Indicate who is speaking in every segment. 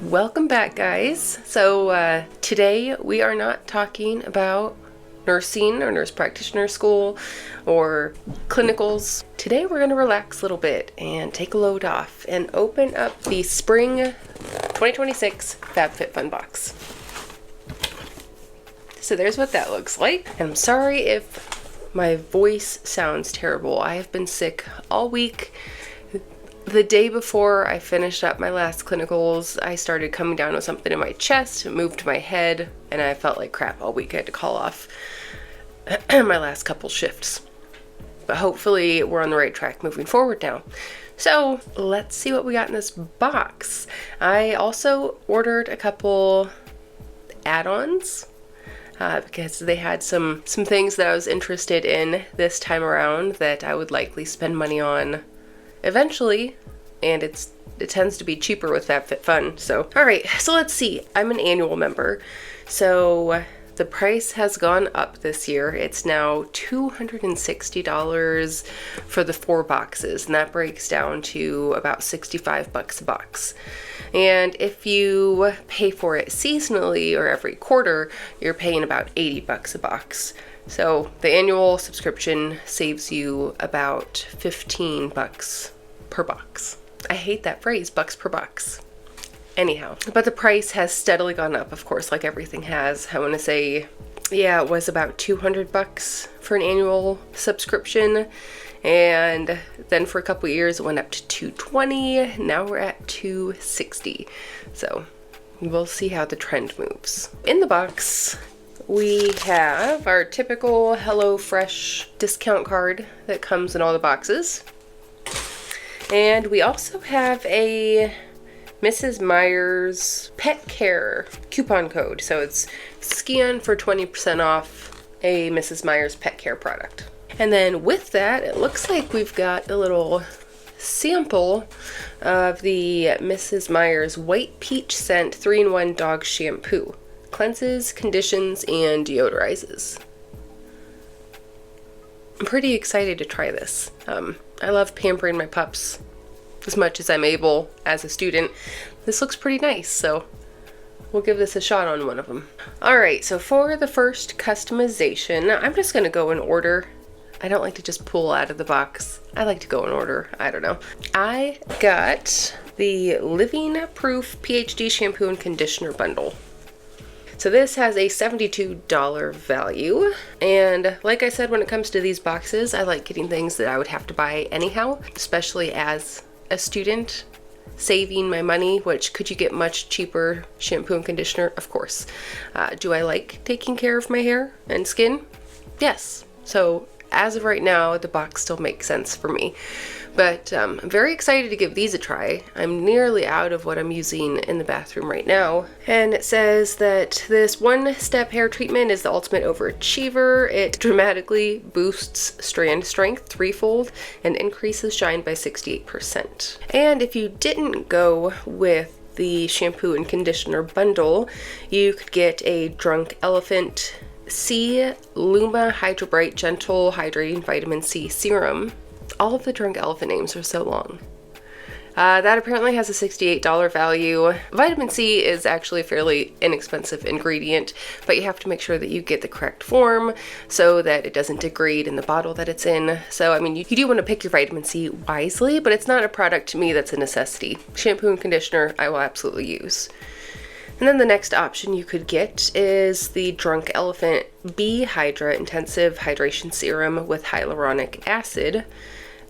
Speaker 1: Welcome back, guys. So today we are not talking about nursing or nurse practitioner school or clinicals. Today we're going to relax a little bit and take a load off and open up the Spring 2026 FabFitFun box. So there's what that looks like. And I'm sorry if my voice sounds terrible. I have been sick all week. The day before I finished up my last clinicals, I started coming down with something in my chest, it moved to my head, and I felt like crap all week. I had to call off my last couple shifts. But hopefully we're on the right track moving forward now. So let's see what we got in this box. I also ordered a couple add-ons because they had some things that I was interested in this time around that I would likely spend money on eventually, and it tends to be cheaper with FabFitFun. So all right, so let's see. I'm an annual member, so the price has gone up this year. It's now $260 for the 4 boxes, and that breaks down to about $65 a box. And if you pay for it seasonally or every quarter, you're paying about $80 a box. So the annual subscription saves you about $15 per box. I hate that phrase, bucks per box. Anyhow, but the price has steadily gone up, of course, like everything has. I want to say, yeah, it was about $200 for an annual subscription. And then for a couple years, it went up to $220. Now we're at $260. So we'll see how the trend moves. In the box, we have our typical HelloFresh discount card that comes in all the boxes. And we also have a Mrs. Meyer's Pet Care coupon code. So it's scan for 20% off a Mrs. Meyer's Pet Care product. And then with that, it looks like we've got a little sample of the Mrs. Meyer's White Peach Scent 3-in-1 Dog Shampoo. Cleanses, conditions, and deodorizes. I'm pretty excited to try this. I love pampering my pups as much as I'm able as a student. This looks pretty nice, so we'll give this a shot on one of them. Alright, so for the first customization, I'm just going to go in order. I don't like to just pull out of the box. I like to go in order. I don't know. I got the Living Proof PhD Shampoo and Conditioner Bundle. So this has a $72 value, and like I said, when it comes to these boxes, I like getting things that I would have to buy anyhow, especially as a student, saving my money, which could you get much cheaper shampoo and conditioner? Of course. Do I like taking care of my hair and skin? Yes. So as of right now, the box still makes sense for me. But I'm very excited to give these a try. I'm nearly out of what I'm using in the bathroom right now. And it says that this one-step hair treatment is the ultimate overachiever. It dramatically boosts strand strength threefold and increases shine by 68%. And if you didn't go with the shampoo and conditioner bundle, you could get a Drunk Elephant C Luma Hydro Bright Gentle Hydrating Vitamin C Serum. All of the Drunk Elephant names are so long. That apparently has a $68 value. Vitamin C is actually a fairly inexpensive ingredient, but you have to make sure that you get the correct form so that it doesn't degrade in the bottle that it's in. So, I mean, you do want to pick your vitamin C wisely, but it's not a product to me that's a necessity. Shampoo and conditioner I will absolutely use. And then the next option you could get is the Drunk Elephant B Hydra Intensive Hydration Serum with hyaluronic acid.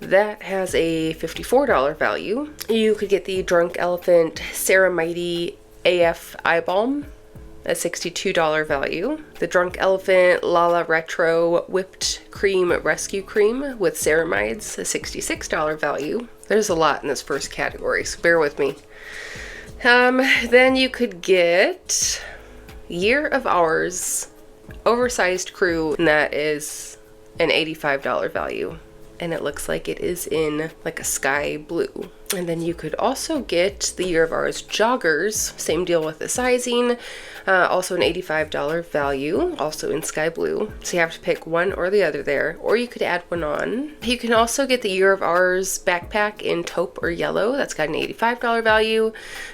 Speaker 1: That has a $54 value. You could get the Drunk Elephant Ceramide AF Eye Balm, a $62 value. The Drunk Elephant Lala Retro Whipped Cream Rescue Cream with ceramides, a $66 value. There's a lot in this first category, so bear with me. Then you could get Year of Ours Oversized Crew, and that is an $85 value. and it looks like it is in like a sky blue. And then you could also get the Year of Ours joggers, same deal with the sizing, also an $85 value, also in sky blue. So you have to pick one or the other there, or you could add one on. You can also get the Year of Ours backpack in taupe or yellow. That's got an $85 value.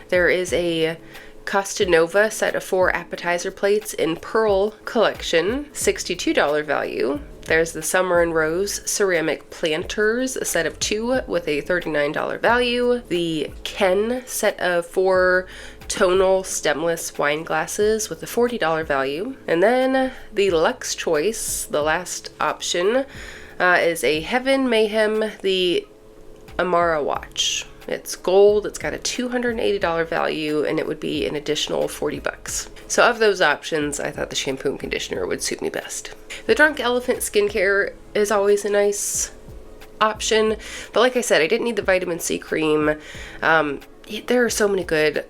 Speaker 1: There is a Costa Nova set of 4 appetizer plates in Pearl collection, $62 value. There's the Summer and Rose ceramic planters, a set of 2 with a $39 value. The Ken set of 4 tonal stemless wine glasses with a $40 value. And then the Lux Choice, the last option, is a Heaven Mayhem, the Amara watch. It's gold, it's got a $280 value, and it would be an additional 40 bucks. So of those options, I thought the shampoo and conditioner would suit me best. The Drunk Elephant skincare is always a nice option, but like I said, I didn't need the vitamin C cream. There are so many good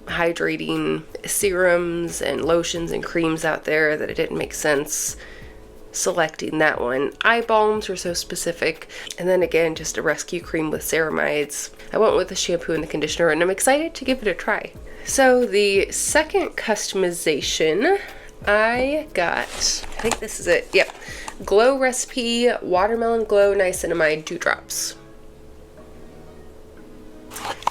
Speaker 1: hydrating serums and lotions and creams out there that it didn't make sense selecting that one. Eye balms were so specific, and then again, just a rescue cream with ceramides. I went with the shampoo and the conditioner, and I'm excited to give it a try. So the second customization I got, I think this is it, yep, Glow Recipe Watermelon Glow Niacinamide Dewdrops.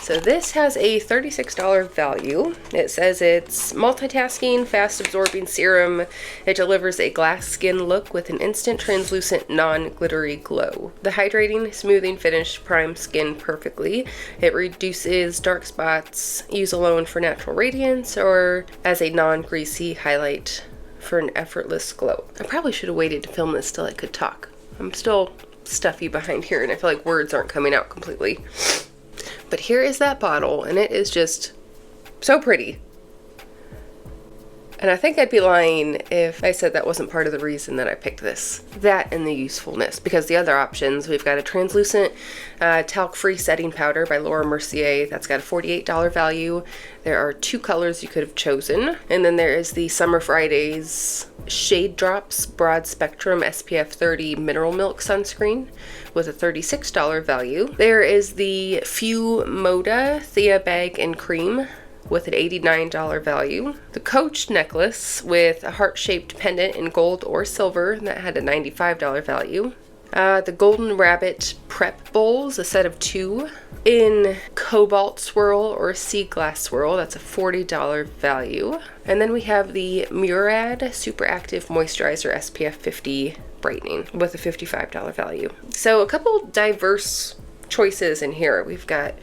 Speaker 1: So this has a $36 value. It says it's multitasking, fast absorbing serum. It delivers a glass skin look with an instant translucent non-glittery glow. The hydrating, smoothing finish primes skin perfectly. It reduces dark spots, use alone for natural radiance or as a non-greasy highlight for an effortless glow. I probably should have waited to film this till I could talk. I'm still stuffy behind here and I feel like words aren't coming out completely. But here is that bottle, and it is just so pretty. And I think I'd be lying if I said that wasn't part of the reason that I picked this. That and the usefulness, because the other options, we've got a translucent talc-free setting powder by Laura Mercier. That's got a $48 value. There are 2 colors you could have chosen. And then there is the Summer Fridays Shade Drops Broad Spectrum SPF 30 Mineral Milk Sunscreen with a $36 value. There is the Few Moda Thea Bag and Cream with an $89 value. The Coach necklace with a heart-shaped pendant in gold or silver that had a $95 value. The Golden Rabbit Prep Bowls, a set of 2 in Cobalt Swirl or Sea Glass Swirl. That's a $40 value. And then we have the Murad Super Active Moisturizer SPF 50 Brightening with a $55 value. So a couple diverse choices in here. We've got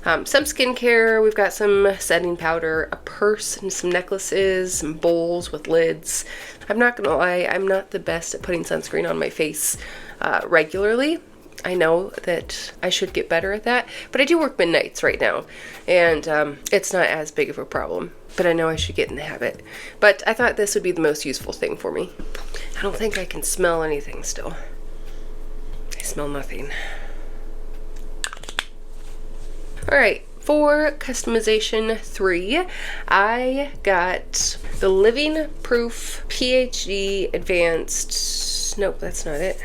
Speaker 1: some skincare, we've got some setting powder, a purse, and some necklaces, some bowls with lids. I'm not gonna lie, I'm not the best at putting sunscreen on my face regularly. I know that I should get better at that, but I do work midnights right now, and it's not as big of a problem, but I know I should get in the habit. But I thought this would be the most useful thing for me. I don't think I can smell anything still. I smell nothing. Alright, for customization 3, I got the Living Proof PhD Advanced, nope, that's not it.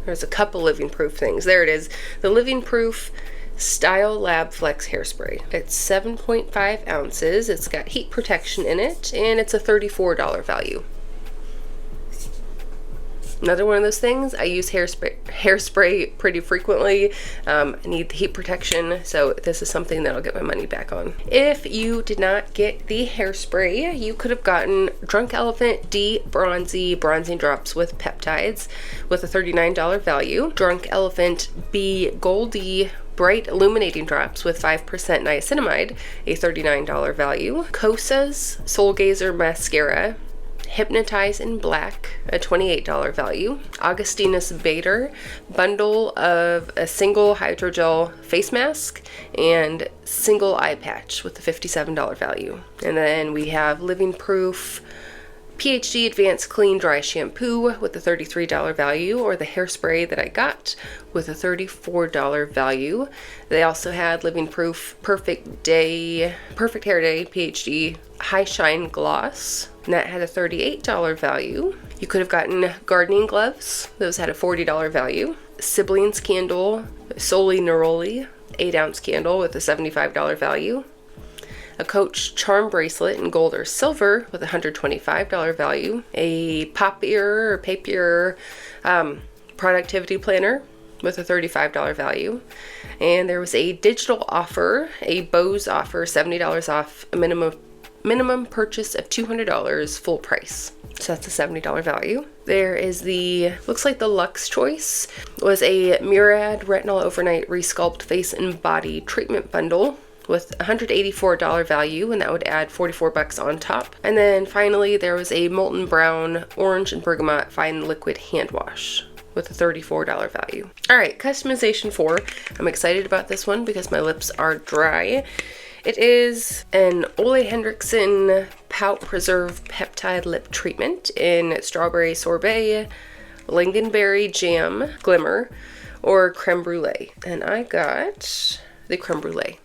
Speaker 1: There's a couple Living Proof things. There it is. The Living Proof Style Lab Flex Hairspray. It's 7.5 ounces. It's got heat protection in it, and it's a $34 value. Another one of those things, I use hairspray pretty frequently. I need the heat protection, so this is something that I'll get my money back on. If you did not get the hairspray, you could have gotten Drunk Elephant D Bronzy Bronzing Drops with Peptides with a $39 value. Drunk Elephant B Goldie Bright Illuminating Drops with 5% niacinamide, a $39 value. Kosa's Soul Gazer Mascara Hypnotize in Black, a $28 value. Augustinus Bader bundle of a single hydrogel face mask and single eye patch with a $57 value. And then we have Living Proof PhD Advanced Clean Dry Shampoo with a $33 value, or the hairspray that I got with a $34 value. They also had Living Proof Perfect Hair Day PhD High Shine Gloss, and that had a $38 value. You could have gotten gardening gloves. Those had a $40 value. Siblings candle, Soli Neroli, 8-ounce candle with a $75 value. A Coach charm bracelet in gold or silver with a $125 value. A papier productivity planner with a $35 value. And there was a digital offer, a Bose offer, $70 off, a minimum purchase of $200, full price. So that's a $70 value. There is looks like the Luxe Choice was a Murad Retinol Overnight Resculpt Face and Body Treatment Bundle with $184 value, and that would add $44 on top. And then finally, there was a Molten Brown Orange and Bergamot Fine Liquid Hand Wash with a $34 value. All right, customization 4. I'm excited about this one because my lips are dry. It is an Ole Henriksen Pout Preserve Peptide Lip Treatment in Strawberry Sorbet, Lingonberry Jam Glimmer, or Creme Brulee. And I got the Creme Brulee.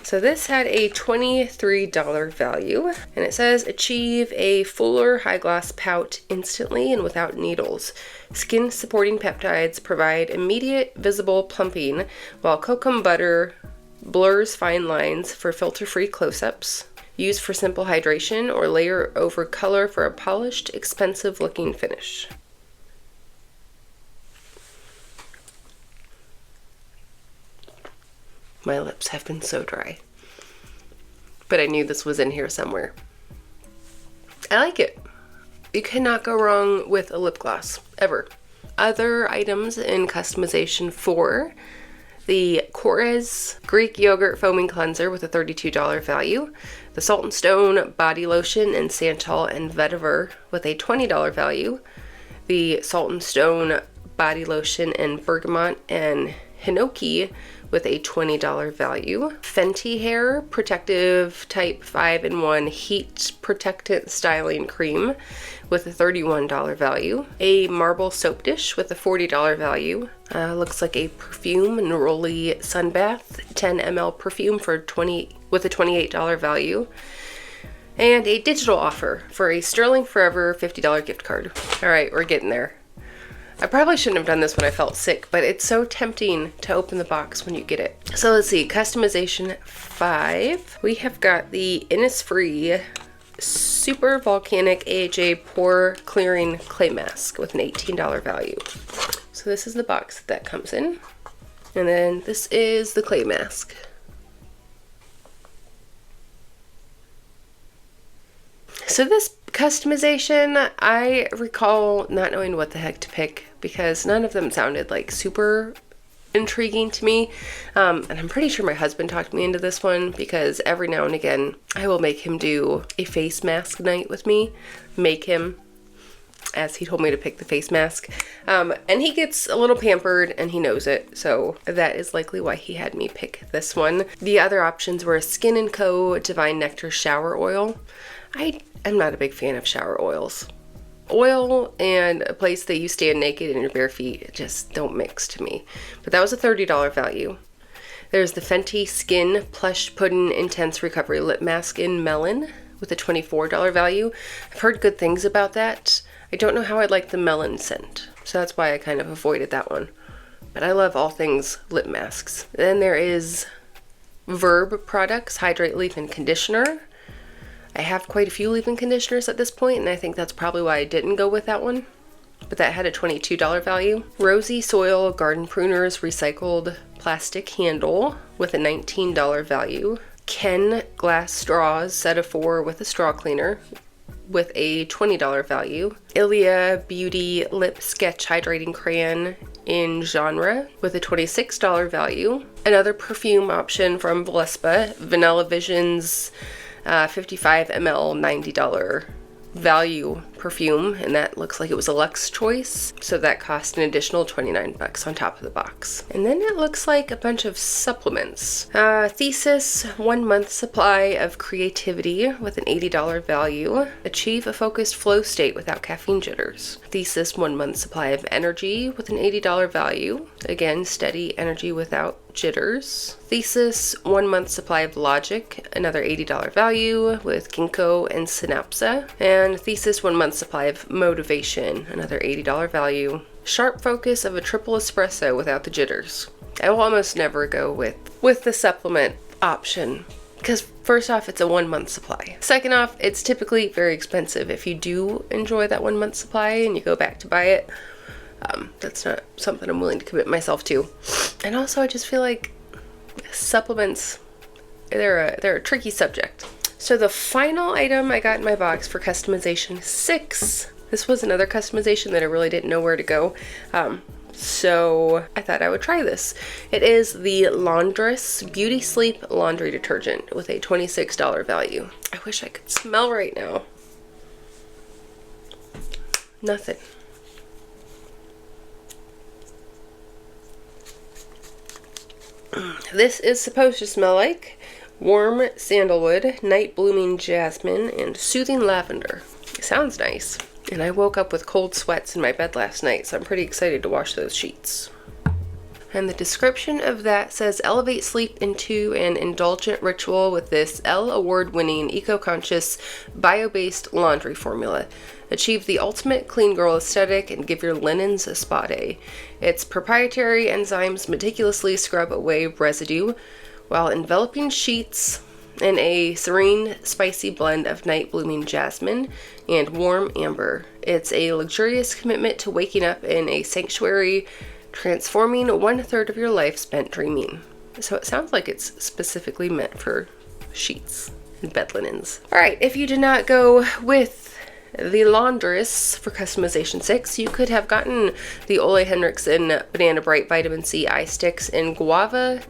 Speaker 1: So this had a $23 value, and it says achieve a fuller high gloss pout instantly and without needles. Skin supporting peptides provide immediate visible plumping, while kokum butter blurs fine lines for filter-free close-ups. Use for simple hydration or layer over color for a polished, expensive looking finish. My lips have been so dry. But I knew this was in here somewhere. I like it. You cannot go wrong with a lip gloss, ever. Other items in customization 4. The Korres Greek Yogurt Foaming Cleanser with a $32 value. The Salt & Stone Body Lotion in Santal and Vetiver with a $20 value. The Salt & Stone Body Lotion in Bergamot and Hinoki with a $20 value. Fenty Hair Protective Type 5-in-1 Heat Protectant Styling Cream with a $31 value. A Marble Soap Dish with a $40 value. Looks like a perfume, Neroli Sunbath 10 ml perfume with a $28 value. And a digital offer for a Sterling Forever $50 gift card. All right, we're getting there. I probably shouldn't have done this when I felt sick, but it's so tempting to open the box when you get it. So let's see, customization 5. We have got the Innisfree Super Volcanic AHA Pore Clearing Clay Mask with an $18 value. So this is the box that comes in. And then this is the clay mask. So this customization, I recall not knowing what the heck to pick because none of them sounded like super intriguing to me. And I'm pretty sure my husband talked me into this one because every now and again I will make him do a face mask night with me. As he told me to pick the face mask. And he gets a little pampered and he knows it. So that is likely why he had me pick this one. The other options were Skin & Co. Divine Nectar Shower Oil. I'm not a big fan of shower oils. Oil and a place that you stand naked in your bare feet just don't mix to me. But that was a $30 value. There's the Fenty Skin Plush Pudding Intense Recovery Lip Mask in Melon with a $24 value. I've heard good things about that. I don't know how I'd like the melon scent, so that's why I kind of avoided that one. But I love all things lip masks. Then there is Verb Products Hydrate Leave-In Conditioner. I have quite a few leave-in conditioners at this point, and I think that's probably why I didn't go with that one. But that had a $22 value. Rosy Soil Garden Pruners Recycled Plastic Handle with a $19 value. Ken Glass Straws Set of 4 with a straw cleaner with a $20 value. Ilia Beauty Lip Sketch Hydrating Crayon in Genre with a $26 value. Another perfume option from Valespa, Vanilla Visions 55 ml $90 value perfume, and that looks like it was a Luxe Choice, so that cost an additional $29 on top of the box. And then it looks like a bunch of supplements. Thesis 1 month supply of creativity with an $80 value. Achieve a focused flow state without caffeine jitters. Thesis 1 month supply of energy with an $80 value. Again, steady energy without jitters. Thesis 1 month supply of Logic, another $80 value with ginkgo and synapsa. And Thesis 1 month month's supply of motivation, another $80 value. Sharp focus of a triple espresso without the jitters. I will almost never go with the supplement option because first off, it's a 1 month supply. Second off, it's typically very expensive. If you do enjoy that 1 month supply and you go back to buy it, that's not something I'm willing to commit myself to. And also, I just feel like supplements, they're a tricky subject. So the final item I got in my box for customization 6, this was another customization that I really didn't know where to go. So I thought I would try this. It is the Laundress Beauty Sleep Laundry Detergent with a $26 value. I wish I could smell right now. Nothing. This is supposed to smell like warm sandalwood, night blooming jasmine, and soothing lavender. It sounds nice. And I woke up with cold sweats in my bed last night, so I'm pretty excited to wash those sheets. And the description of that says, elevate sleep into an indulgent ritual with this Elle award-winning, eco-conscious, bio-based laundry formula. Achieve the ultimate clean girl aesthetic and give your linens a spa day. Its proprietary enzymes meticulously scrub away residue while enveloping sheets in a serene, spicy blend of night blooming jasmine and warm amber. It's a luxurious commitment to waking up in a sanctuary, transforming 1/3 of your life spent dreaming. So it sounds like it's specifically meant for sheets and bed linens. All right, if you did not go with the Laundress for customization 6, you could have gotten the Ole Henriksen Banana Bright Vitamin C Eye Sticks in guava,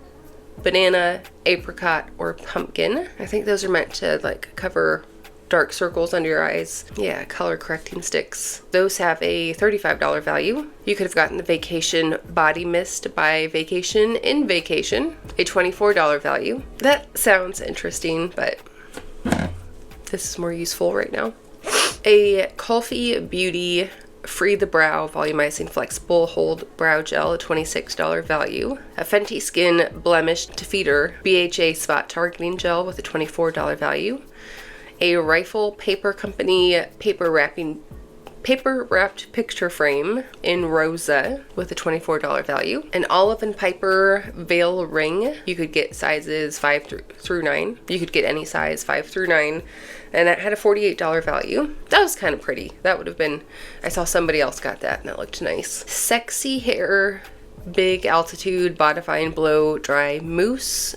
Speaker 1: banana, apricot, or pumpkin. I think those are meant to like cover dark circles under your eyes. Yeah, color correcting sticks. Those have a $35 value. You could have gotten the Vacation Body Mist by Vacation in Vacation, a $24 value. That sounds interesting, but this is more useful right now. A Coffee Beauty Free the Brow Volumizing Flexible Hold Brow Gel, a $26 value. A Fenty Skin Blemish Defeater BHA Spot Targeting Gel with a $24 value. A Rifle Paper Company Paper Wrapped Picture Frame in Rosa with a $24 value. An Olive & Piper Veil Ring. You could get sizes 5 through 9. You could get any size 5 through 9. And that had a $48 value. That was kind of pretty. That would have been, I saw somebody else got that and that looked nice. Sexy Hair Big Altitude Bodifying Blow Dry Mousse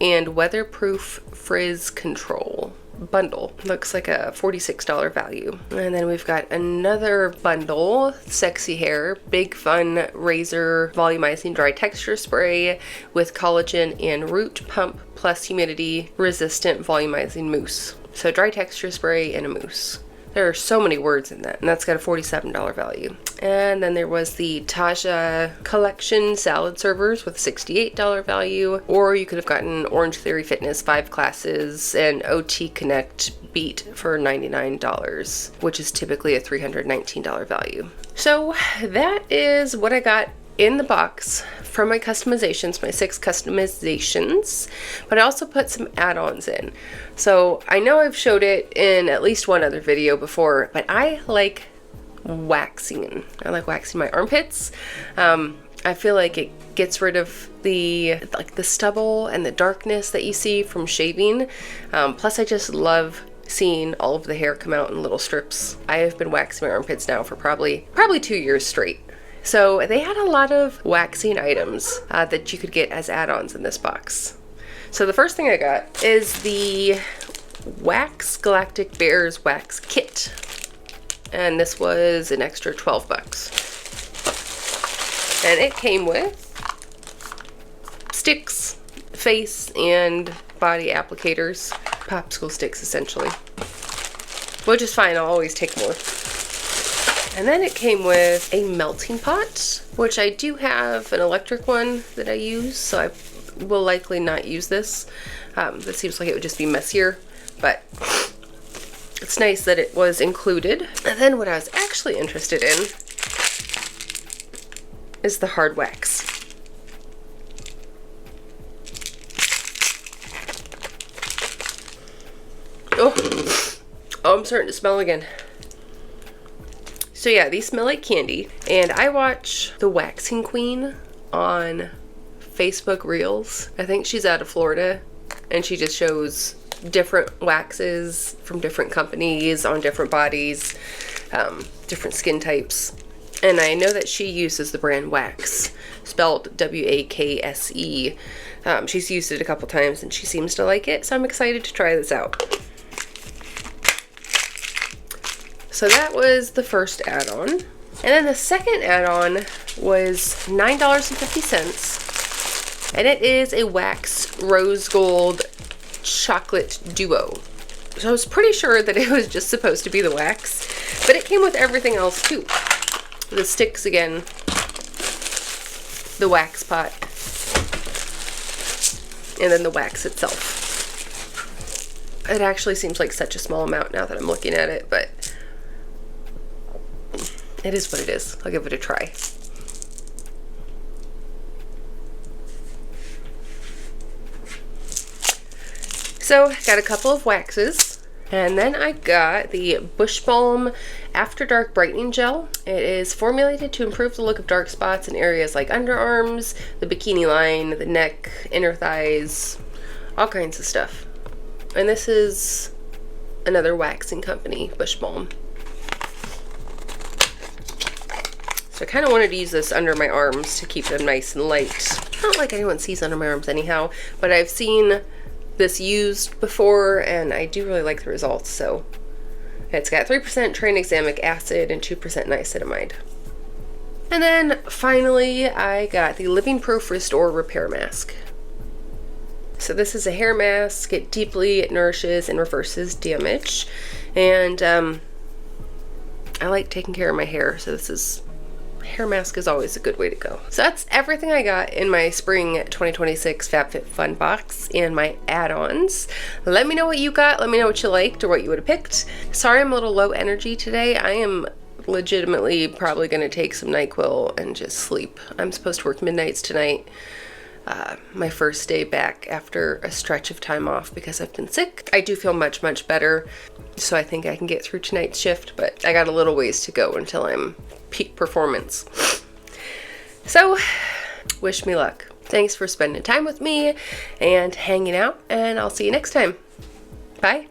Speaker 1: and Weatherproof Frizz Control bundle. Looks like a $46 value. And then we've got another bundle, Sexy Hair Big Fun Razor Volumizing Dry Texture Spray with collagen and root pump plus humidity resistant volumizing mousse. So dry texture spray and a mousse. There are so many words in that, and that's got a $47 value. And then there was the Taja Collection Salad Servers with a $68 value, or you could have gotten Orange Theory Fitness 5 classes and OT Connect Beat for $99, which is typically a $319 value. So that is what I got in the box from my customizations, my 6 customizations, but I also put some add-ons in. So I know I've showed it in at least one other video before, but I like waxing. I like waxing my armpits. I feel like it gets rid of the stubble and the darkness that you see from shaving. Plus I just love seeing all of the hair come out in little strips. I have been waxing my armpits now for probably 2 years straight. So they had a lot of waxing items that you could get as add-ons in this box. So the first thing I got is the Wax Galactic Bears Wax Kit. And this was an extra $12. And it came with sticks, face and body applicators, popsicle sticks essentially. Which is fine, I'll always take more. And then it came with a melting pot, which I do have an electric one that I use, so I will likely not use this. This seems like it would just be messier, but it's nice that it was included. And then what I was actually interested in is the hard wax. Oh, I'm starting to smell again. So yeah, these smell like candy. And I watch the Waxing Queen on Facebook Reels. I think she's out of Florida, and she just shows different waxes from different companies on different bodies, different skin types. And I know that she uses the brand Wax, spelled W-A-K-S-E. She's used it a couple times and she seems to like it, so I'm excited to try this out. So that was the first add-on. And then the second add-on was $9.50, and it is a Wax Rose Gold Chocolate Duo. So I was pretty sure that it was just supposed to be the wax, but it came with everything else too. The sticks again, the wax pot, and then the wax itself. It actually seems like such a small amount now that I'm looking at it, but it is what it is. I'll give it a try. So, got a couple of waxes, and then I got the Bush Balm After Dark Brightening Gel. It is formulated to improve the look of dark spots in areas like underarms, the bikini line, the neck, inner thighs, all kinds of stuff. And this is another waxing company, Bush Balm. So I kind of wanted to use this under my arms to keep them nice and light. Not like anyone sees under my arms anyhow, but I've seen this used before and I do really like the results. So it's got 3% tranexamic acid and 2% niacinamide. And then finally I got the Living Proof Restore Repair Mask. So this is a hair mask. It deeply nourishes and reverses damage, and I like taking care of my hair, so hair mask is always a good way to go. So that's everything I got in my spring 2026 FabFitFun box and my add-ons. Let me know what you got. Let me know what you liked or what you would have picked. Sorry I'm a little low energy today. I am legitimately probably going to take some NyQuil and just sleep. I'm supposed to work midnights tonight. My first day back after a stretch of time off because I've been sick. I do feel much, much better, so I think I can get through tonight's shift, but I got a little ways to go until I'm peak performance. So, wish me luck. Thanks for spending time with me and hanging out, and I'll see you next time. Bye.